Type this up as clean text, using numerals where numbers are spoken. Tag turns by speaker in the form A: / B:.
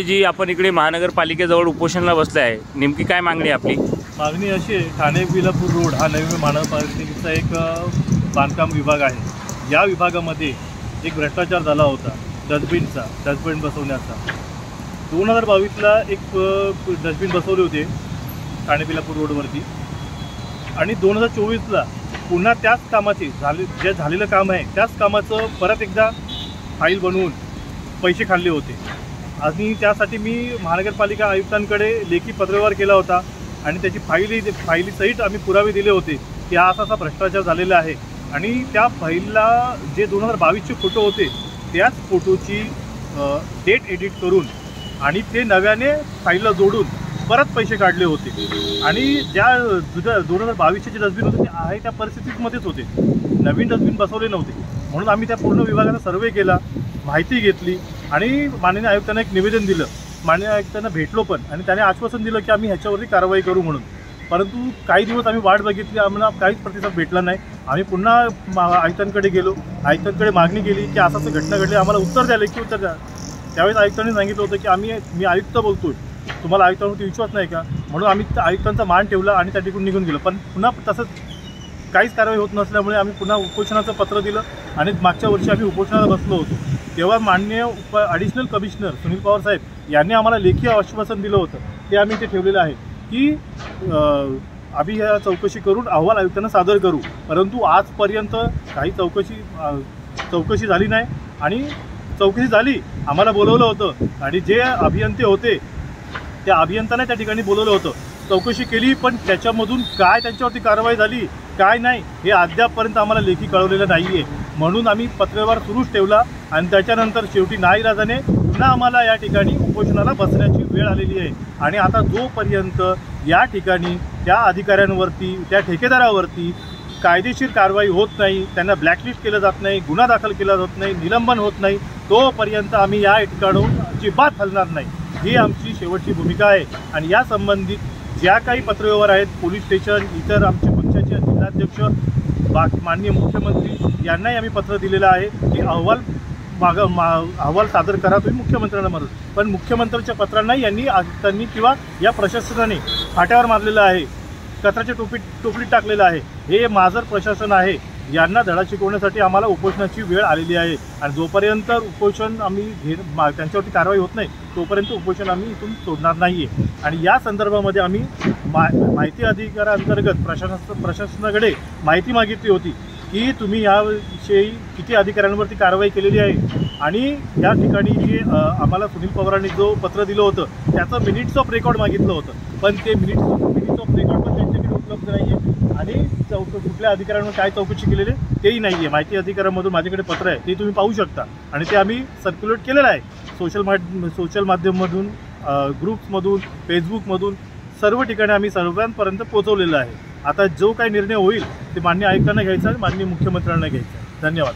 A: जी आपण इकडे महानगरपालिकेजवळ उपोषणाला बसले आहे, नेमकी काय मागणी आहे आपली?
B: मागणी अशी आहे, ठाणे बिलापूर रोड हा नवी महानगरपालिकेचा एक बांधकाम विभाग आहे। या विभागामध्ये एक भ्रष्टाचार झाला होता डस्टबिन बसवण्याचा। 2022ला एक डस्टबिन बसवले होते ठाणे बिलापूर रोडवरती आणि 2024ला पुन्हा त्याच कामाचे जे झालेलं काम आहे त्याच कामाचं परत एकदा फाईल बनवून पैसे खाल्ले होते आणि त्यासाठी मी महानगरपालिका आयुक्तांकडे लेखी पत्रव्यवहार केला होता आणि त्याची फाईलीसहित आम्ही पुरावे दिले होते की हा असा भ्रष्टाचार झालेला आहे। आणि त्या फाईलला जे 2022चे फोटो होते त्याच फोटोची डेट एडिट करून आणि ते नव्याने फाईलला जोडून परत पैसे काढले होते आणि ज्या 2022चे जे डस्टबिन होते ते आहे त्या परिस्थितीमध्येच होते, नवीन डस्टबिन बसवले नव्हते। म्हणून आम्ही त्या पूर्ण विभागाचा सर्वे केला, माहिती घेतली आणि माननीय आयुक्तांना एक निवेदन दिलं। माननीय आयुक्तांना भेटलो पण आणि त्याने आश्वासन दिलं की आम्ही ह्याच्यावरती कारवाई करू म्हणून। परंतु काही दिवस आम्ही वाट बघितली, आम्हाला काहीच प्रतिसाद भेटला नाही। आम्ही पुन्हा आयुक्तांकडे गेलो, आयुक्तांकडे मागणी केली की असं घटना घडली, आम्हाला उत्तर द्या, लेखी उत्तर द्या। त्यावेळेस आयुक्तांनी सांगितलं होतं की मी आयुक्त बोलतोय, तुम्हाला आयुक्तांवरती विश्वास नाही का? म्हणून आम्ही आयुक्तांचा मान ठेवला आणि त्या ठिकाणी निघून गेलो। पण पुन्हा तसंच काहीच कारवाई होत नसल्यामुळे आम्ही पुन्हा उपोषणाचं पत्र दिलं आणि मागच्या वर्षी आम्ही उपोषणाला बसलो होतो। तेव्हा माननीय ॲडिशनल कमिशनर सुनील पवार साहेब यांनी आम्हाला लेखी आश्वासन दिलं होतं, ते आम्ही ते ठेवलेलं आहे की आम्ही ह्या चौकशी करून अहवाल आयुक्तांना सादर करू। परंतु आजपर्यंत काही चौकशी झाली नाही आणि चौकशी झाली, आम्हाला बोलवलं होतं आणि जे अभियंते होते त्या अभियंत्यांना त्या ठिकाणी बोलवलं होतं, चौकशी केली, पण त्याच्यामधून काय त्यांच्यावरती कारवाई झाली काय नाही हे अद्यापपर्यंत आम्हाला लेखी कळवलेलं नाही आहे। म्हणून आम्ही पत्रव्यवहार सुरूच ठेवला आणि त्याच्यानंतर शेवटी नाईलाजाने पुन्हा आम्हाला या ठिकाणी उपोषणाला बसण्याची वेळ आलेली आहे। आणि आता जोपर्यंत या ठिकाणी त्या अधिकाऱ्यांवरती त्या ठेकेदारावरती कायदेशीर कारवाई होत नाही, त्यांना ब्लॅकलिस्ट केलं जात नाही, गुन्हा दाखल केला जात नाही, निलंबन होत नाही, तोपर्यंत आम्ही या ठिकाणाहून अजिबात हलणार नाही, ही आमची शेवटची भूमिका आहे। आणि या संबंधित ज्या काही पत्रव्यवहार आहेत, पोलीस स्टेशन, इतर आमच्या पक्षाचे जिल्हाध्यक्ष, माननीय मुख्यमंत्री यांनाही आम्ही पत्र दिलेलं आहे की अहवाल सादर करा तुम्ही मुख्यमंत्र्यांना म्हणून। पण मुख्यमंत्र्यांच्या पत्रांनाही त्यांनी किंवा या प्रशासनाने फाट्यावर मारलेलं आहे, कचऱ्याच्या टोपलीत टाकलेलं आहे। हे माजर प्रशासन आहे, यांना धडा शिकवण्यासाठी आम्हाला उपोषणाची वेळ आलेली आहे आणि जोपर्यंत उपोषण आम्ही त्यांच्यावरती कारवाई होत नाही तोपर्यंत उपोषण आम्ही इथून सोडणार नाही आहे। आणि या संदर्भामध्ये आम्ही माहिती अधिकारांतर्गत प्रशासनाकडे माहिती मागितली होती की तुम्ही याविषयी किती अधिकाऱ्यांवरती कारवाई केलेली आहे आणि या ठिकाणी जे आम्हाला सुनील पवारांनी जो पत्र दिलं होतं त्याचं मिनिट्स ऑफ रेकॉर्ड मागितलं होतं, पण ते मिनिट्स ऑफ रेकॉर्ड पण त्यांच्याकडे उपलब्ध नाही आहे आणि कुठल्या अधिकाऱ्यांवर काय चौकशी केलेली तेही नाही आहे। माहिती अधिकाऱ्यांमधून माझ्याकडे पत्र आहे, ते तुम्ही पाहू शकता आणि ते आम्ही सर्क्युलेट केलेलं आहे सोशल माध्यममधून, ग्रुप्समधून, फेसबुकमधून, सर्व ठिकाणी आम्ही सर्वांपर्यंत पोहोचवलेलं आहे। आता जो काही निर्णय होईल ते माननीय आयुक्तांना घ्यायचा आहे, माननीय मुख्यमंत्र्यांना घ्यायचा आहे। धन्यवाद।